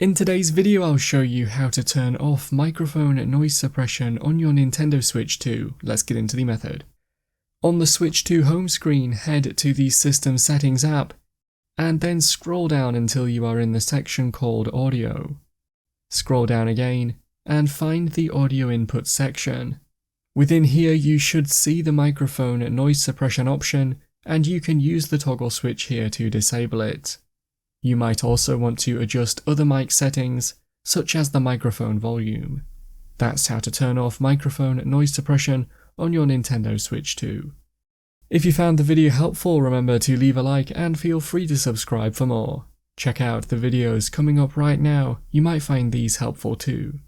In today's video I'll show you how to turn off microphone noise suppression on your Nintendo Switch 2. Let's get into the method. On the Switch 2 home screen, head to the System Settings app and then scroll down until you are in the section called Audio. Scroll down again and find the Audio Input section. Within here you should see the microphone noise suppression option, and you can use the toggle switch here to disable it. You might also want to adjust other mic settings, such as the microphone volume. That's how to turn off microphone noise suppression on your Nintendo Switch 2. If you found the video helpful, remember to leave a like and feel free to subscribe for more. Check out the videos coming up right now, you might find these helpful too.